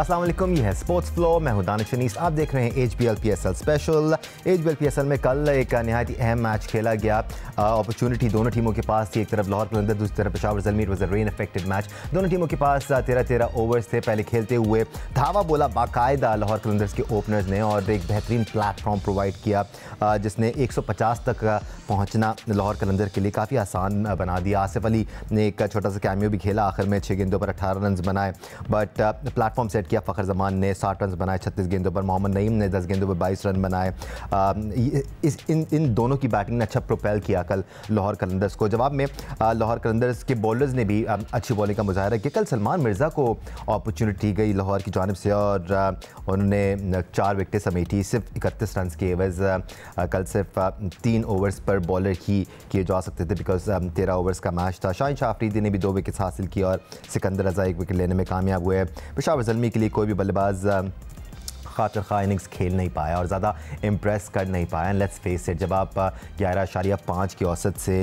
अस्सलाम वालेकुम, ये है स्पोर्ट्स फ्लो। मैं हूं दानिश अनीस। आप देख रहे हैं HBL PSL special. HBL PSL में कल एक नहायत अहम मैच खेला गया। अपॉर्चुनिटी दोनों टीमों के पास थी। एक तरफ लाहौर कलंदर, दूसरी तरफ Peshawar Zalmi. It was a rain affected match. दोनों टीमों के पास 13-13 ओवर्स थे। पहले खेलते हुए धावा बोला बाकायदा लाहौर कलंदर्स के ओपनर्स ने और एक बेहतरीन प्लेटफॉर्म प्रोवाइड किया जिसने 150 तक पहुँचना लाहौर कलंदर के लिए काफ़ी आसान बना दिया। आसिफ अली ने एक छोटा सा कैमियो भी खेला, आखिर में 6 गेंदों पर 18 रन बनाए, बट प्लेटफॉर्म सेट किया। फ़खर जमान ने 60 रन बनाए 36 गेंदों पर। मोहम्मद नईम ने 10 गेंदों पर 22 रन बनाए। इन दोनों की बैटिंग ने अच्छा प्रोपेल किया कल लाहौर कलंदर्स को। जवाब में लाहौर कलंदर्स के बॉलर्स ने भी अच्छी बॉलिंग का मुजाहरा किया। कल सलमान मिर्ज़ा को अपॉर्चुनिटी गई लाहौर की जानिब से और उन्होंने 4 विकेटें समेटी सिर्फ 31 रन के एवज़। कल सिर्फ 3 ओवर्स पर बॉलर ही किए जा सकते थे बिकॉज 13 ओवर्स का मैच था। शाहीन शाह अफरीदी ने भी 2 विकेट्स हासिल की और सिकंदर रज़ा 1 विकेट लेने में कामयाब हुए। पेशावर ज़ल्मी के लिए कोई भी बल्लेबाज खातिर खा इनिंग्स खेल नहीं पाया और ज़्यादा इम्प्रेस कर नहीं पाया। लेट्स फेस इट, जब आप 11.5 की औसत से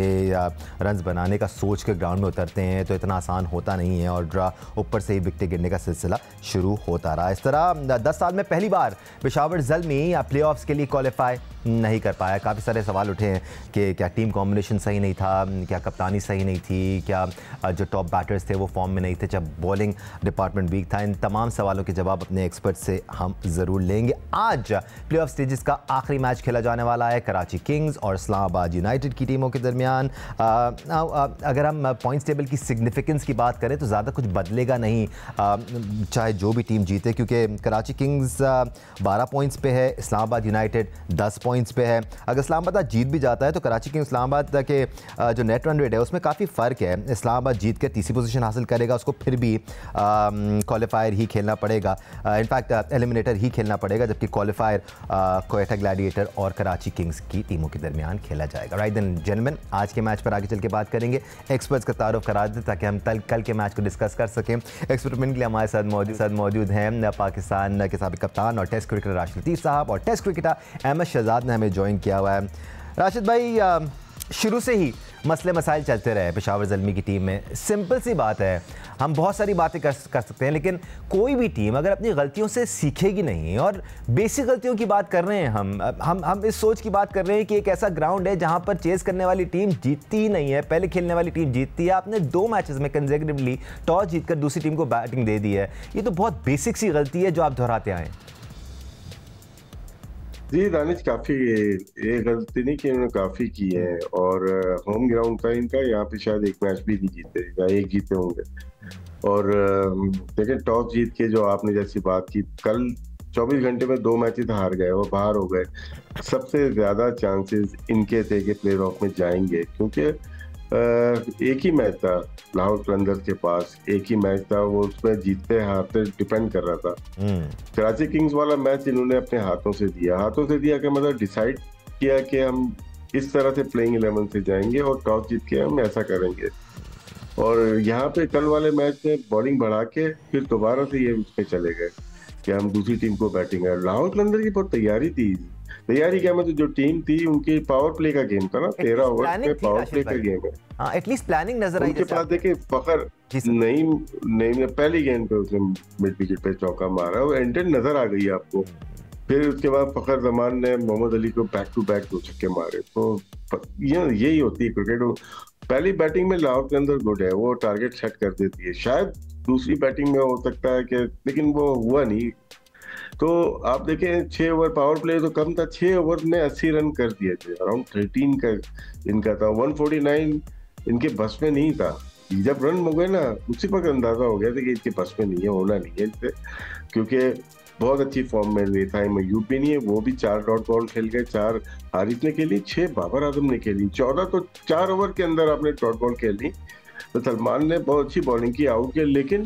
रन्स बनाने का सोच के ग्राउंड में उतरते हैं तो इतना आसान होता नहीं है और ऊपर से ही विकेटें गिरने का सिलसिला शुरू होता रहा। इस तरह 10 साल में पहली बार पेशावर ज़ल्मी प्ले-ऑफ्स के लिए क्वालिफाई नहीं कर पाया। काफ़ी सारे सवाल उठे हैं कि क्या टीम कॉम्बिनेशन सही नहीं था, क्या कप्तानी सही नहीं थी, क्या जो टॉप बैटर्स थे वो फॉर्म में नहीं थे, जब बॉलिंग डिपार्टमेंट वीक था। इन तमाम सवालों के जवाब अपने एक्सपर्ट से हम ज़रूर लेंगे। आज प्ले-ऑफ स्टेजेस का आखिरी मैच खेला जाने वाला है कराची किंग्स और इस्लामाबाद यूनाइटेड की टीमों के दरमियान। अगर हम पॉइंट्स टेबल की सिग्निफिकेंस की बात करें तो ज़्यादा कुछ बदलेगा नहीं चाहे जो भी टीम जीते, क्योंकि कराची किंग्स 12 पॉइंट्स पे है, इस्लामाबाद यूनाइटेड 10 पॉइंट्स पे है। अगर इस्लामाबाद जीत भी जाता है तो कराची किंग्स इस्लामाबाद के जो नेट रन रेट है उसमें काफ़ी फ़र्क है। इस्लामाबाद जीत कर तीसरी पोजीशन हासिल करेगा, उसको फिर भी क्वालिफायर ही खेलना पड़ेगा, इनफैक्ट एलिमिनेटर ही खेलना पड़ेगा, जबकि क्वालिफायर कोयटा ग्लैडिएटर और कराची किंग्स की टीमों के दरमियान खेला जाएगा। राइट देन जेंटलमैन, आज के मैच पर आगे चल के बात करेंगे। एक्सपर्ट्स का तारुफ करा दें ताकि हम कल के मैच को डिस्कस कर सकें। एक्सपेरिमेंट के लिए हमारे साथ मौजूद हैं पाकिस्तान के साबिक कप्तान और टेस्ट क्रिकेटर राशिद लतीफ़ साहब और टेस्ट क्रिकेटर अहमद शहजाद ने हमें ज्वाइन किया हुआ है। राशिद भाई, शुरू से ही मसले मसाइल चलते रहे पेशावर ज़ल्मी की टीम में। सिंपल सी बात है, हम बहुत सारी बातें कर सकते हैं, लेकिन कोई भी टीम अगर अपनी गलतियों से सीखेगी नहीं, और बेसिक गलतियों की बात कर रहे हैं हम इस सोच की बात कर रहे हैं कि एक ऐसा ग्राउंड है जहां पर चेस करने वाली टीम जीतती ही नहीं है, पहले खेलने वाली टीम जीतती है। आपने 2 मैचेस में कंसेक्यूटिवली टॉस जीतकर दूसरी टीम को बैटिंग दे दी है। ये तो बहुत बेसिक सी गलती है जो आप दोहराते आए। जी दानिश, काफी ये गलती नहीं कि उन्होंने काफी की है और होम ग्राउंड था इनका, यहाँ पे शायद एक मैच भी नहीं जीते या एक जीते होंगे। और देखें, टॉस जीत के जो आपने जैसी बात की, कल 24 घंटे में 2 मैचेस हार गए और बाहर हो गए। सबसे ज्यादा चांसेस इनके थे कि प्ले ऑफ में जाएंगे, क्योंकि एक ही मैच था लाहौर कलंदर्स के पास, एक ही मैच था, वो उसमें जीतते हारते डिपेंड कर रहा था। कराची किंग्स वाला मैच इन्होंने अपने हाथों से दिया कि मतलब डिसाइड किया कि हम इस तरह से प्लेइंग 11 से जाएंगे और टॉस जीत के हम ऐसा करेंगे। और यहाँ पे कल वाले मैच में बॉलिंग बढ़ा के फिर दोबारा से ये उसमें चले गए कि हम दूसरी टीम को बैटिंग है। लाहौर कलंदर की बहुत तैयारी क्या, मतलब जो टीम थी उनकी पावर प्ले का गेम था ना, 13 ओवर में पावर प्ले का गेम है। हाँ, एटलीस्ट प्लानिंग नजर आई। उनके पास देखिए फखर नहीं पहली गेंद पे उसने मिड विकेट पे चौका मारा और एंटेड नजर आ गई आपको। फिर उसके बाद फखर जमान ने मोहम्मद अली को बैक टू बैक 2 छक्के मारे। तो यही होती है क्रिकेट। पहली बैटिंग में लाहौर के अंदर गुड है, वो टारगेट सेट कर देती है। शायद दूसरी बैटिंग में हो सकता है कि, लेकिन वो हुआ नहीं। तो आप देखें 6 ओवर पावर प्ले तो कम था, 6 ओवर में 80 रन कर दिए थे। अराउंड 13 का इनका था, 149 इनके बस में नहीं था। जब रन हो गए ना, उसी पर अंदाजा हो गया था कि इनके बस में नहीं है, होना नहीं है इनसे, क्योंकि बहुत अच्छी फॉर्म में नहीं था। मयूब भी नहीं है, वो भी 4 डॉट बॉल खेल गए, 4 हारिस ने खेली, 6 बाबर आजम ने खेली, 14 तो 4 ओवर के अंदर आपने डॉट बॉल खेली। तो सलमान ने बहुत अच्छी बॉलिंग की, आउट किया, लेकिन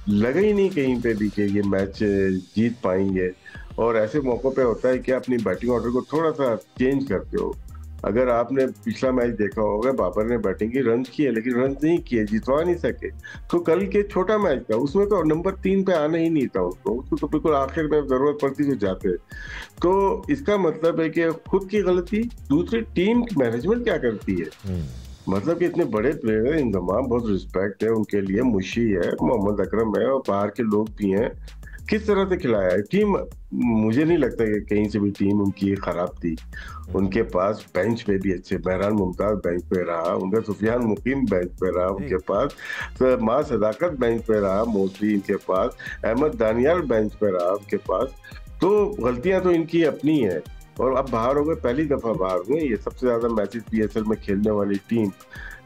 लगा ही नहीं कहीं पे भी कि ये मैच जीत पाएंगे। और ऐसे मौकों पे होता है कि अपनी बैटिंग ऑर्डर को थोड़ा सा चेंज करते हो। अगर आपने पिछला मैच देखा होगा, बाबर ने बैटिंग की, रन किए लेकिन रन नहीं किए, जितवा नहीं सके। तो कल के छोटा मैच था, उसमें तो नंबर 3 पे आना ही नहीं था उसको तो बिल्कुल आखिर में जरूरत पड़ती तो जाते। तो इसका मतलब है कि खुद की गलती, दूसरी टीम की मैनेजमेंट क्या करती है। मतलब कि इतने बड़े प्लेयर हैं, इंतजाम, बहुत रिस्पेक्ट है उनके लिए, मुशी है, मोहम्मद अकरम है और बाहर के लोग भी हैं, किस तरह से खिलाया है टीम। मुझे नहीं लगता कि कहीं से भी टीम उनकी खराब थी। उनके पास बेंच पे भी अच्छे, बहरान मुमताज बेंच पे रहा, उनका सुफियान मुकीम बेंच पे रहा, उनके पास तो मां सदाकत बेंच पे रहा, मोस्टली इनके पास अहमद दानियाल बेंच पे रहा उनके पास। तो गलतियां तो इनकी अपनी है, और अब बाहर हो गए, पहली दफा बाहर हुए, ये सबसे ज्यादा मैचेस पीएसएल में खेलने वाली टीम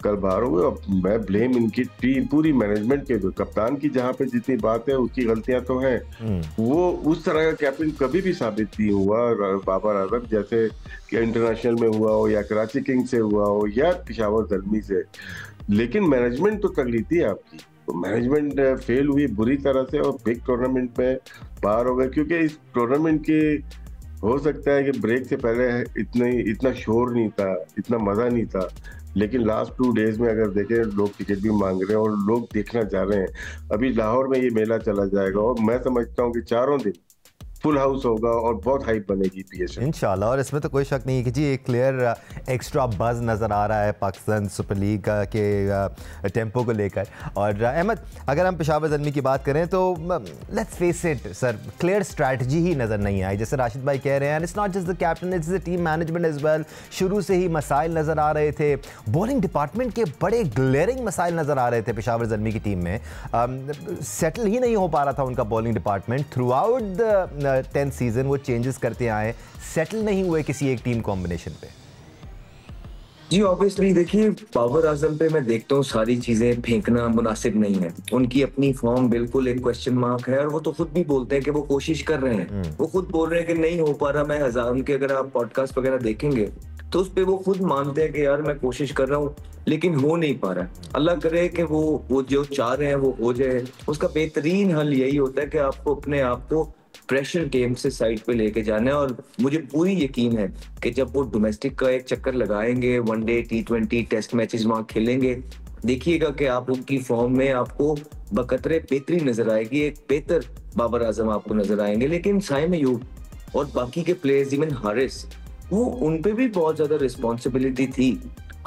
कल बाहर हो गए। और मैं ब्लेम इनकी टीम पूरी मैनेजमेंट के, जो कप्तान की जहां पे जितनी बात है उसकी गलतियां तो हैं, वो उस तरह का कैप्टन कभी भी साबित नहीं हुआ बाबर आजम जैसे कि इंटरनेशनल में हुआ हो, या कराची किंग्स से हुआ हो, या पेशावर ज़ल्मी से। लेकिन मैनेजमेंट तो तगड़ी थी आपकी, तो मैनेजमेंट फेल हुई बुरी तरह से और बिग टूर्नामेंट में बाहर हो गए। क्योंकि इस टूर्नामेंट की हो सकता है कि ब्रेक से पहले इतना शोर नहीं था, इतना मजा नहीं था, लेकिन लास्ट 2 डेज में अगर देखें, लोग टिकट भी मांग रहे हैं और लोग देखना चाह रहे हैं। अभी लाहौर में ये मेला चला जाएगा और मैं समझता हूँ कि 4 दिन फुल हाउस होगा और बहुत हाइप बनेगी पीएसएल इंशाल्लाह। और इसमें तो कोई शक नहीं है कि जी एक क्लियर एक्स्ट्रा बज़ नज़र आ रहा है पाकिस्तान सुपर लीग के टेम्पो को लेकर। और अहमद, अगर हम पेशावर ज़ल्मी की बात करें तो let's face it sir, clear strategy ही नज़र नहीं आई। जैसे राशिद भाई कह रहे हैं, it's not just the captain, it's the team management as well. शुरू से ही मसाइल नज़र आ रहे थे, बॉलिंग डिपार्टमेंट के बड़े ग्लेयरिंग मसाइल नज़र आ रहे थे पेशावर ज़ल्मी की टीम में। सेटल ही नहीं हो पा रहा था उनका bowling department through out the 10th season. वो चेंजेस करते आए, सेटल नहीं हुए किसी एक टीम कॉम्बिनेशन पे। जी ऑब्वियसली देखिए, बाबर आजम पे मैं देखता हूँ सारी चीजें फेंकना मुनासिब नहीं है। उनकी अपनी फॉर्म बिल्कुल एक क्वेश्चन मार्क है, और वो तो खुद भी बोलते हैं कि वो कोशिश कर रहे हैं। वो खुद बोल रहे हैं कि नहीं हो पा रहा। मैं हजार उनके अगर आप पॉडकास्ट वगैरह देखेंगे तो उस पे वो खुद मानते हैं कि यार मैं कोशिश कर रहा हूँ लेकिन हो नहीं पा रहा। अल्लाह करे कि वो जो चाह रहे हैं वो हो जाए। उसका बेहतरीन हल यही होता है कि आपको अपने आप को प्रेशर गेम से साइड पे लेके जाना है। और मुझे पूरी यकीन है कि जब वो डोमेस्टिक का एक चक्कर लगाएंगे, वनडे, T20 टेस्ट मैचेस वहां खेलेंगे, देखिएगा कि आप उनकी फॉर्म में आपको बकतरे बेहतरी नजर आएगी। एक बेहतर बाबर आजम आपको नजर आएंगे। लेकिन साइम अयूब और बाकी के प्लेयर्स, इवन हारिस, वो उन पे भी बहुत ज्यादा रिस्पॉन्सिबिलिटी थी।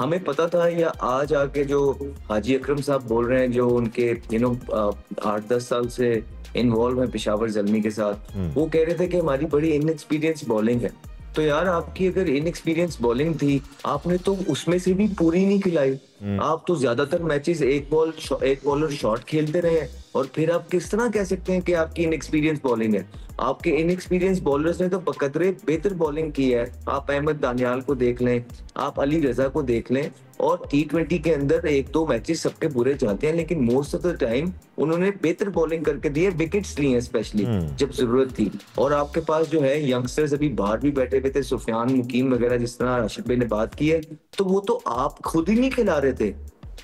हमें पता था, या आज आके जो हाजी अकरम साहब बोल रहे हैं, जो उनके 8-10 साल से इन्वॉल्व है पेशावर ज़ल्मी के साथ, वो कह रहे थे कि हमारी बड़ी इनएक्सपीरियंस बॉलिंग है। तो यार आपकी अगर इनएक्सपीरियंस बॉलिंग थी, आपने तो उसमें से भी पूरी नहीं खिलाई। आप तो ज्यादातर मैचेस एक बॉलर शॉट खेलते रहे, और फिर आप किस तरह कह सकते हैं कि आपकी इनएक्सपीरियंस बॉलिंग है? आपके इनएक्सपीरियंस बॉलर्स ने तो बकदरे बेहतर बॉलिंग की है। आप अहमद दानियाल को देख लें, आप अली रजा को देख लें, और T20 के अंदर 1-2 मैचेस सबके बुरे जाते हैं, लेकिन मोस्ट ऑफ द टाइम उन्होंने बेहतर बॉलिंग करके दिए, विकेट्स लिए स्पेशली जब जरूरत थी। और आपके पास जो है यंगस्टर्स अभी बाहर भी बैठे हुए थे, सुफियान मुकीम वगैरह, जिस तरह राशिद भाई ने बात की है, तो वो तो आप खुद ही नहीं खिला रहे थे।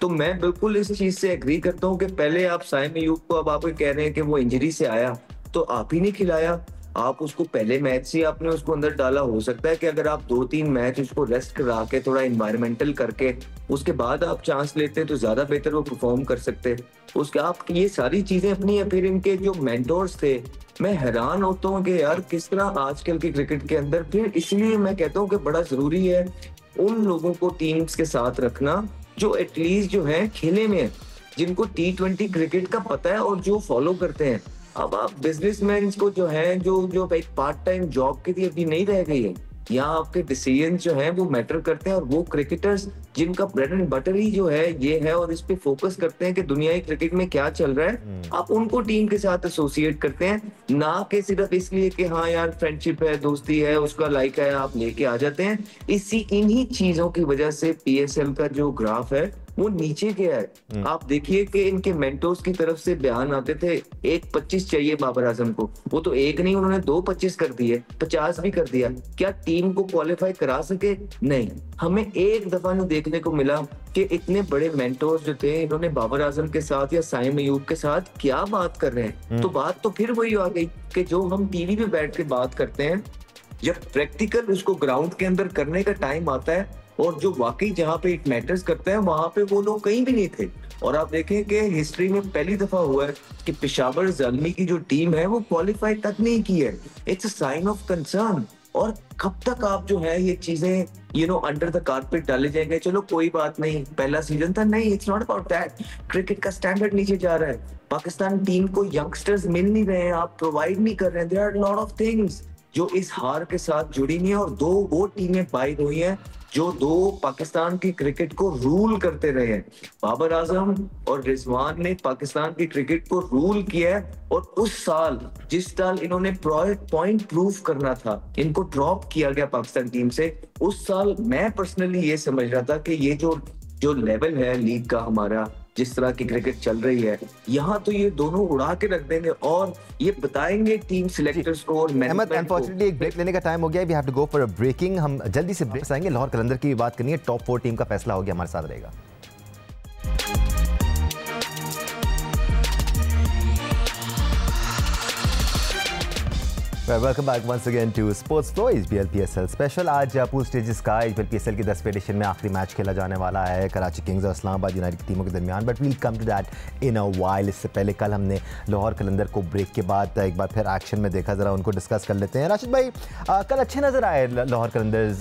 तो मैं बिल्कुल इस चीज से एग्री करता हूँ कि पहले आप साइम अयूब को, अब आप कह रहे हैं कि वो इंजरी से आया, तो आप ही नहीं खिलाया। आप उसको पहले मैच से आपने उसको अंदर डाला। हो सकता है कि अगर आप 2-3 मैच उसको रेस्ट करा के, थोड़ा एनवायरमेंटल करके, उसके बाद आप चांस लेते तो ज्यादा बेहतर वो परफॉर्म कर सकते। उसके आप ये सारी चीजें अपनी है। फिर इनके जो मेंटोर्स थे, मैं हैरान होता हूँ कि यार किस तरह आजकल के क्रिकेट के अंदर, फिर इसलिए मैं कहता हूँ कि बड़ा जरूरी है उन लोगों को टीम्स के साथ रखना जो एटलीस्ट जो है खेले में है, जिनको T20 क्रिकेट का पता है और जो फॉलो करते हैं। अब आप बिजनेसमैन को जो है, जो एक पार्ट टाइम जॉब के लिए अभी नहीं रह गई है, यहाँ आपके डिसीजन जो है वो मैटर करते हैं। और वो क्रिकेटर्स जिनका ब्रेड एंड बटर ही जो है ये है, और इस पे फोकस करते हैं कि दुनियाई क्रिकेट में क्या चल रहा है, आप उनको टीम के साथ एसोसिएट करते हैं, ना कि सिर्फ इसलिए कि हाँ यार फ्रेंडशिप है, दोस्ती है, उसका लाइक है, आप लेके आ जाते हैं। इन्हीं चीजों की वजह से पीएसएल का जो ग्राफ है वो नीचे गया है। आप देखिए कि इनके मेंटोर्स की तरफ से बयान आते थे 1-25 चाहिए बाबर आजम को, वो तो एक नहीं, उन्होंने 2-25 कर दिए, 50 भी कर दिया। क्या टीम को क्वालिफाई करा सके? नहीं। हमें एक दफा नहीं देखने को मिला कि इतने बड़े मेंटोर्स जो थे, इन्होंने बाबर आजम के साथ या साइम अयूब के साथ क्या बात कर रहे हैं। तो बात तो फिर वही आ गई कि जो हम टीवी पे बैठ के बात करते हैं, जब प्रैक्टिकल उसको ग्राउंड के अंदर करने का टाइम आता है, और जो वाकई जहाँ पे इट मैटर्स करते हैं, वहां पे वो लोग कहीं भी नहीं थे। और आप देखें कि हिस्ट्री में पहली दफा हुआ है कि पेशावर ज़ल्मी की जो टीम है वो क्वालिफाई तक नहीं की है। It's a sign of concern. और कब तक आप जो है ये चीजें अंडर द कारपेट डाले जाएंगे, चलो कोई बात नहीं, पहला सीजन था, नहीं, it's not about that. Cricket का स्टैंडर्ड नीचे जा रहा है, पाकिस्तान टीम को यंगस्टर्स मिल नहीं रहे हैं, आप प्रोवाइड नहीं कर रहे हैं, there are lot of things जो इस हार के साथ जुड़ी नहीं है। और दो वो टीमें बाइक हुई हैं जो दो पाकिस्तान की क्रिकेट को रूल करते रहे हैं। बाबर आजम और रिजवान ने पाकिस्तान की क्रिकेट को रूल किया है, और उस साल जिस साल इन्होंने पॉइंट प्रूफ करना था, इनको ड्रॉप किया गया पाकिस्तान टीम से। उस साल मैं पर्सनली ये समझ रहा था कि ये जो लेवल है लीग का हमारा, जिस तरह की क्रिकेट चल रही है यहाँ, तो ये दोनों उड़ा के रख देंगे और ये बताएंगे टीम सिलेक्टर्स को और अहमद, अनफॉर्चुनेटली एक ब्रेक लेने का टाइम हो गया, we have to go for a breaking. हम जल्दी से ब्रेक आएंगे, लाहौर कलंदर की बात करनी है, टॉप 4 टीम का फैसला हो गया, हमारे साथ रहेगा। Welcome back once again to sports flow HBL PSL special. आज पूल स्टेजेस का HBL PSL की 10वीं एडिशन में आखिरी मैच खेला जाने वाला है कराची किंग्स और इस्लामाबाद यूनाइटेड की टीमों के दरमियान, but we'll come to that in a while. इससे पहले कल हमने लाहौर कलंदर को ब्रेक के बाद एक बार फिर एक्शन में देखा, ज़रा उनको डिस्कस कर लेते हैं। राशिद भाई, कल अच्छे नज़र आए लाहौर कलंदर्स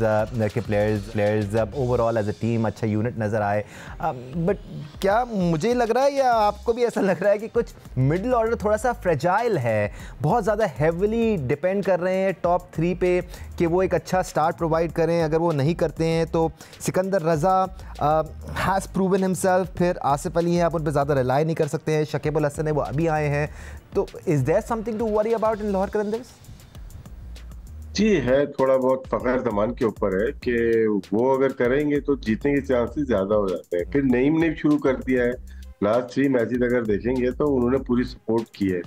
के players overall as a team, अच्छा यूनिट नज़र आए, बट क्या मुझे लग रहा है या आपको भी ऐसा लग रहा है कि कुछ मिडिल ऑर्डर थोड़ा सा फ्रेजाइल है, बहुत ज़्यादा हेविली डिपेंड कर रहे हैं टॉप 3 पे कि वो एक अच्छा स्टार्ट प्रोवाइड करें? अगर वो नहीं करते हैं तो सिकंदर रज़ा हैज़ प्रूवन हिमसेल्फ, फिर आसिफ अली हैं, आप उन पर ज़्यादा रिलाई नहीं कर सकते हैं, शकीब अल हसन है वो अभी आए हैं, तो is there something to worry about in Lahore Qalandars? जी है, थोड़ा बहुत फ़खर ज़मान के ऊपर है कि वो अगर करेंगे तो जीतने के चांसेस ज़्यादा हो जाते हैं। फिर नईम ने शुरू कर दिया है, लास्ट 3 मैचेस अगर देखेंगे तो उन्होंने पूरी सपोर्ट की है।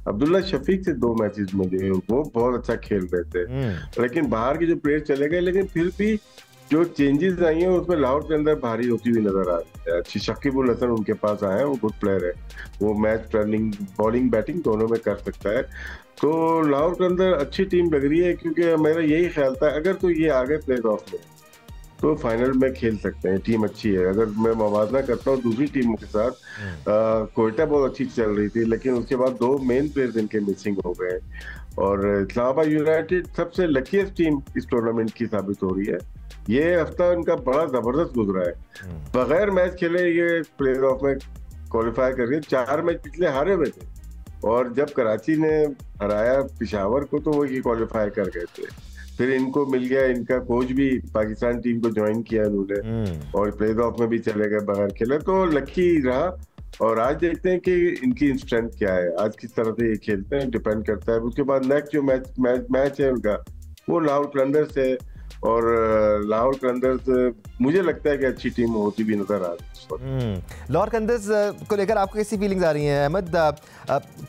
अब्दुल्ला शफीक से 2 मैचेस मिले, वो बहुत अच्छा खेल रहे थे, लेकिन बाहर के जो प्लेयर चले गए, लेकिन फिर भी जो चेंजेस आई हैं उसमें लाहौर के अंदर भारी होती हुई नजर आ रही है। अच्छी शकीब उल हसन उनके पास आए हैं, वो गुड प्लेयर है, वो मैच टर्निंग बॉलिंग बैटिंग दोनों में कर सकता है। तो लाहौर के अंदर अच्छी टीम लग रही है, क्योंकि मेरा यही ख्याल था अगर तो ये आ गए प्ले ऑफ में तो फाइनल में खेल सकते हैं, टीम अच्छी है। अगर मैं मवाजना करता हूँ दूसरी टीमों के साथ, कोयटा बहुत अच्छी चल रही थी, लेकिन उसके बाद 2 मेन प्लेयर्स इनके मिसिंग हो गए, और इस्लामाबाद यूनाइटेड सबसे लकीस्ट टीम इस टूर्नामेंट की साबित हो रही है। ये हफ्ता इनका बड़ा जबरदस्त गुजरा है, बगैर मैच खेले ये प्ले ऑफ में क्वालिफाई कर रही है। 4 मैच पिछले हारे हुए थे, और जब कराची ने हराया पिशावर को तो वो ये क्वालिफाई कर गए थे। फिर इनको मिल गया, इनका कोच भी पाकिस्तान टीम को ज्वाइन किया इन्होंने, और प्ले ऑफ में भी चले गए बगैर खेले, तो लकी रहा। और आज देखते हैं कि इनकी स्ट्रेंथ क्या है, आज किस तरह से ये खेलते हैं, डिपेंड करता है। उसके बाद नेक्स्ट जो मैच है उनका वो लाहौर कलंदर्स है, और लाहौर कलंदर्स मुझे लगता है कि अच्छी टीम होती भी नजर आ रही है। लाहौर कलंदर्स को लेकर आपको कैसी फीलिंग्स आ रही हैं अहमद?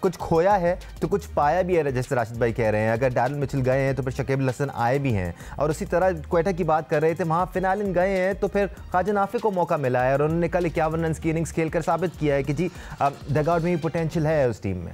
कुछ खोया है तो कुछ पाया भी है, जैसे राशिद भाई कह रहे हैं, अगर डैरल मिचेल गए हैं तो फिर शकीब अल हसन आए भी हैं, और उसी तरह क्वेटा की बात कर रहे थे, वहाँ फिनालिन गए हैं तो फिर ख्वाजा नाफे को मौका मिला है, और उन्होंने कल 51 रन की इनिंग्स खेलकर साबित किया है कि जी डगआउट में भी पोटेंशियल है उस टीम में।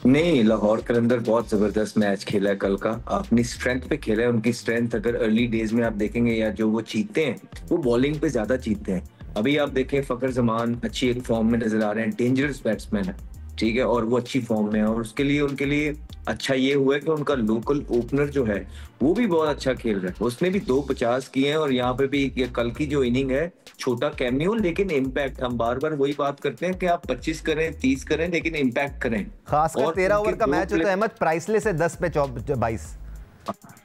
नहीं, लाहौर कलंदर बहुत जबरदस्त मैच खेला है कल का, अपनी स्ट्रेंथ पे खेला है। उनकी स्ट्रेंथ अगर अर्ली डेज में आप देखेंगे या जो वो जीतते हैं वो बॉलिंग पे ज्यादा जीतते हैं। अभी आप देखें फखर जमान अच्छी एक फॉर्म में नजर आ रहे हैं, डेंजरस बैट्समैन है, ठीक है, और वो अच्छी फॉर्म में है, और उसके लिए उनके लिए अच्छा ये हुआ है कि उनका लोकल ओपनर जो है वो भी बहुत अच्छा खेल रहा है, उसने भी 250 किए हैं, और यहाँ पे भी ये कल की जो इनिंग है छोटा कैमियो लेकिन इम्पैक्ट। हम बार बार वही बात करते हैं कि आप 25 करें 30 करें लेकिन इम्पैक्ट करें, खासकर 13 ओवर का मैच होता है अहमद, प्राइसलेस है 10 पे 22।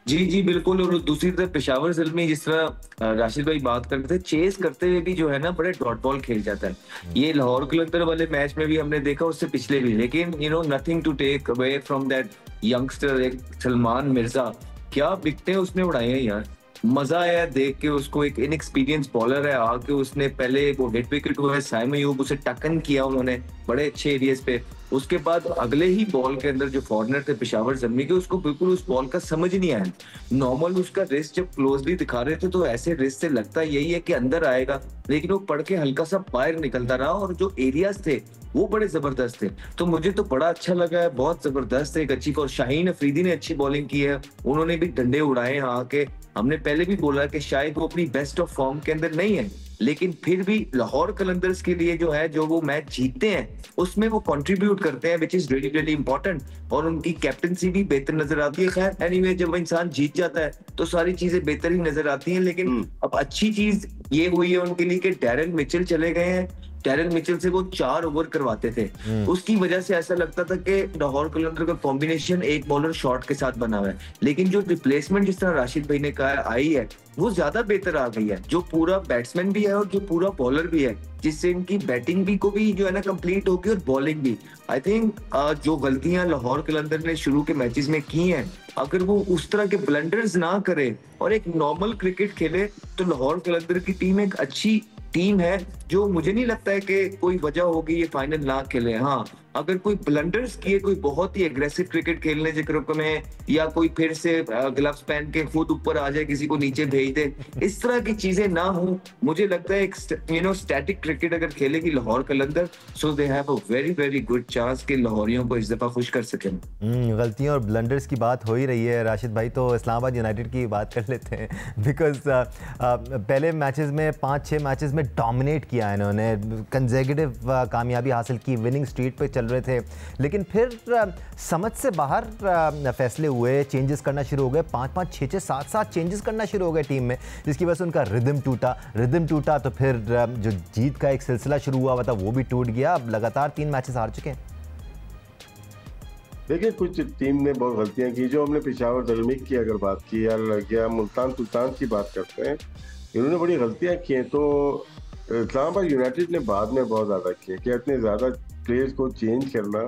जी बिल्कुल। और दूसरी तरफ पेशावर ज़ल्मी, जिस तरह राशिद भाई बात करते थे, चेस करते हुए भी जो है ना बड़े डॉट बॉल खेल जाता है। ये लाहौर कलंदर वाले मैच में भी हमने देखा, उससे पिछले भी, लेकिन nothing to take away from that youngster, एक सलमान मिर्जा, क्या विकेटें उसने उड़ाई हैं यार, मजा आया देख के उसको। एक इनएक्सपीरियंस बॉलर है, आके उसने पहले वो हिट विकेट हुआ है साइम अयूब, उसे टक्कन किया उन्होंने बड़े अच्छे एरियाज पे। उसके बाद अगले ही बॉल के अंदर जो फॉरनर थे पेशावर ज़ल्मी के, उसको बिल्कुल उस बॉल का समझ नहीं आया। नॉर्मल उसका रिस्ट जब क्लोजली दिखा रहे थे तो ऐसे रिस्ट से लगता यही है कि अंदर आएगा, लेकिन वो पड़ के हल्का सा बाहर निकलता रहा, और जो एरियाज थे वो बड़े जबरदस्त थे। तो मुझे तो बड़ा अच्छा लगा है, बहुत जबरदस्त है, एक अच्छी। और शाहीन अफरीदी ने अच्छी बॉलिंग की है, उन्होंने भी डंडे उड़ाए हैं आके। हमने पहले भी बोला कि शायद वो अपनी बेस्ट ऑफ फॉर्म के अंदर नहीं है, लेकिन फिर भी लाहौर कलंदर्स के लिए जो है, जो वो मैच जीतते हैं उसमें वो कंट्रीब्यूट करते हैं, which is really really important, और उनकी कैप्टनसी भी बेहतर नजर आती है। खैर एनीवे, जब इंसान जीत जाता है तो सारी चीजें बेहतर ही नजर आती हैं। लेकिन अब अच्छी चीज ये हुई है उनके लिए कि डैरेन मिचेल चले गए हैं। डैरेन मिचेल से वो 4 ओवर करवाते थे, उसकी वजह से ऐसा लगता था कि लाहौर कलंदर का कॉम्बिनेशन एक बॉलर शॉट के साथ बना हुआ है। लेकिन जो रिप्लेसमेंट जिस तरह राशिद भाई ने कहा आई है, वो ज्यादा बेहतर आ गई है, जो पूरा बैट्समैन भी है और जो पूरा बॉलर भी है, जिससे इनकी बैटिंग भी को भी जो है ना कंप्लीट होगी और बॉलिंग भी। आई थिंक जो गलतियां लाहौर कलंदर ने शुरू के मैचेस में की हैं, अगर वो उस तरह के ब्लंडर्स ना करे और एक नॉर्मल क्रिकेट खेले, तो लाहौर कलंदर की टीम एक अच्छी टीम है, जो मुझे नहीं लगता है कि कोई वजह होगी ये फाइनल ना खेले। हाँ, अगर कोई ब्लंडर्स किए, कोई बहुत ही एग्रेसिव क्रिकेट खेलने के ग्रुप में, या कोई फिर से ग्लव्स पहन के खुद ऊपर आ जाए, किसी को नीचे भेज दे, इस तरह की चीजें ना हो, मुझे लगता है एक स्टैटिक क्रिकेट अगर खेलेगी Lahore Qalandar, so they have a very very good chance कि लाहौरियों को इस दफा खुश कर सकें। गलतियों और ब्लंडर्स की बात हो ही रही है राशिद भाई, तो इस्लामाबाद यूनाइटेड की बात कर लेते हैं। बिकॉज पहले मैचेस में 5-6 मैचेस में डोमिनेट किया इन्होंने, कंसेक्यूटिव कामयाबी हासिल की, विनिंग स्ट्रीट पे चल रहे थे, लेकिन फिर समझ से बाहर फैसले हुए, चेंजेस करना शुरू हो गए, 5-5, 6-6, 7-7 चेंजेस करना शुरू हो गए टीम में, जिसकी वजह से उनका रिदम टूटा। तो फिर जो जीत का एक सिलसिला शुरू हुआ था वो भी टूट गया। अब लगातार 3 मैचेस हार चुके हैं। देखिए, कुछ टीम ने बहुत गलतियां की, जो हमने पेशावर ज़ल्मी की अगर बात की या मुल्तान सुल्तान की बात करते हैं, इन्होंने बड़ी गलतियां की हैं। तो इस्लामाबाद यूनाइटेड ने बाद में बहुत ज्यादा किया कि इतने ज्यादा प्लेयर्स को चेंज करना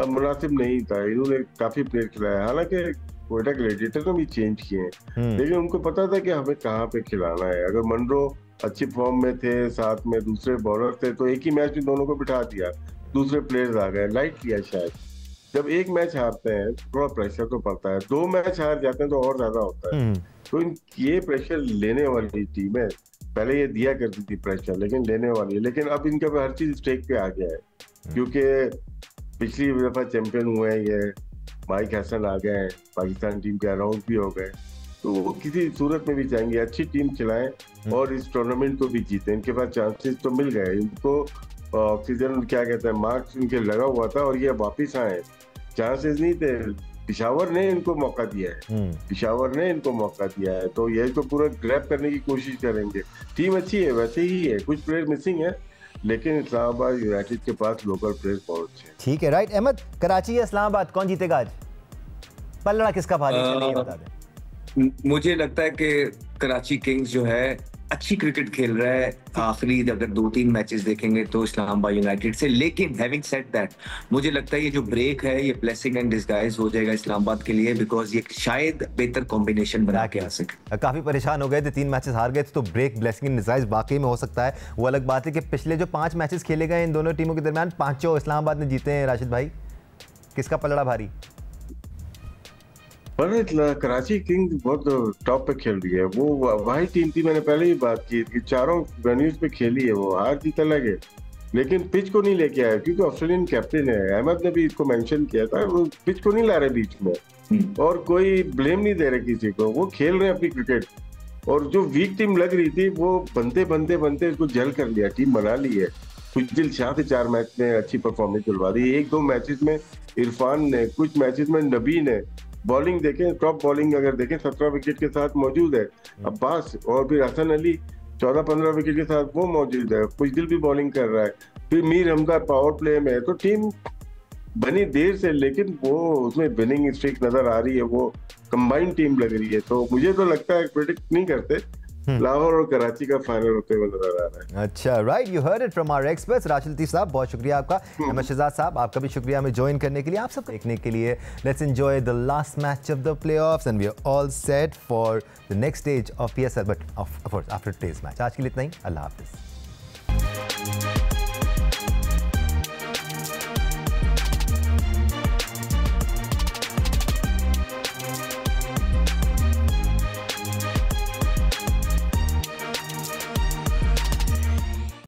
मुनासिब नहीं था। इन्होंने काफी प्लेयर खिलाया, हालांकि कोयटा ग्लैडिएटर ने भी चेंज किए हैं, लेकिन उनको पता था कि हमें कहाँ पे खिलाना है। अगर मनरो अच्छी फॉर्म में थे, साथ में दूसरे बॉलर थे, तो एक ही मैच में दोनों को बिठा दिया, दूसरे प्लेयर्स आ गए, लाइट किया शायद। जब एक मैच हारते हैं थोड़ा प्रेशर तो पड़ता है, 2 मैच हार जाते हैं तो और ज्यादा होता है। तो ये प्रेशर लेने वाली टीम है, पहले ये दिया करती थी प्रेशर, लेकिन लेने वाली है। लेकिन अब इनका हर चीज स्टेक पे आ गया है, क्योंकि पिछली दफा चैंपियन हुए हैं ये, माइक हसन आ गए हैं, पाकिस्तान टीम के अराउंड भी हो गए, तो वो किसी सूरत में भी चाहेंगे अच्छी टीम खिलाएं और इस टूर्नामेंट को भी जीते। इनके पास चांसेस तो मिल गए, इनको ऑक्सीजन क्या कहते हैं मार्क्स इनके लगा हुआ था और ये वापिस आए, चांसेस नहीं थे। पिशावर ने इनको मौका दिया है, तो ये तो पूरा ग्रैब करने की कोशिश करेंगे। टीम अच्छी है, वैसे ही है, कुछ प्लेयर मिसिंग है, लेकिन इस्लामाबाद यूनाइटेड के पास लोकल प्लेयर्स बहुत अच्छे हैं। ठीक है, राइट। अहमद, कराची या इस्लामाबाद कौन जीतेगा आज? पलड़ा किसका भारी है, बता दें। मुझे लगता है कि कराची किंग्स जो है अच्छी क्रिकेट खेल रहा है। आखिरी अगर 2-3 मैचेस देखेंगे तो इस्लामाबाद यूनाइटेड से, लेकिन हैविंग सेड दैट, मुझे लगता है ये जो ब्रेक है ये ब्लेसिंग एंड डिस्गाइज हो जाएगा इस्लामाबाद के लिए, बिकॉज ये शायद बेहतर कॉम्बिनेशन बना के आ सके। काफी परेशान हो गए थे, 3 मैचेस हार गए थे, तो ब्रेक ब्लेसिंग एंड डिस्गाइज वाकई में हो सकता है। वो अलग बात है कि पिछले जो 5 मैचेस खेले गए इन दोनों टीमों के दरमियान, 5 इस्लामाबाद ने जीते हैं। राशिद भाई, किसका पलड़ा भारी? कराची किंग्स बहुत टॉप पे खेल रही है, वो वही टीम थी, मैंने पहले ही बात की कि चारों वेन्यूज पे खेली है, वो हार जीत अलग है, लेकिन पिच को नहीं लेके आया, क्योंकि ऑस्ट्रेलियन कैप्टन है। अहमद ने भी इसको मेंशन किया था, वो पिच को नहीं ला रहे बीच में, और कोई ब्लेम नहीं दे रहे किसी को, वो खेल रहे हैं अपनी क्रिकेट। और जो वीक टीम लग रही थी वो बनते इसको जल कर लिया, टीम बना ली है। खुजदिल शाह से 4 मैच में अच्छी परफॉर्मेंस दिलवा दी, 1-2 मैचेस में इरफान ने, कुछ मैचेस में नबी ने। बॉलिंग देखें, टॉप बॉलिंग अगर देखें 17 विकेट के साथ मौजूद है अब्बास, और फिर हसन अली 14-15 विकेट के साथ वो मौजूद है, खुजदिल भी बॉलिंग कर रहा है, फिर मीर हमदा पावर प्ले में। तो टीम बनी देर से, लेकिन वो उसमें विनिंग स्ट्रीक नजर आ रही है, वो कंबाइंड टीम लग रही है। तो मुझे तो लगता है प्रेडिक्ट नहीं करते, लाहौर और कराची का फाइनल होते हुए नजर आ रहा है। अच्छा, right, you heard it from our experts. Rashid Latif साहब, बहुत शुक्रिया आपका। अहमद शहजाद साहब, आपका भी शुक्रिया हमें ज्वाइन करने के लिए, आप सब देखने के लिए। Let's enjoy the last match of the playoffs and we are all set for the next stage of PSL, but of course after today's match. आज के लिए इतना ही, अल्लाह हाफिज़।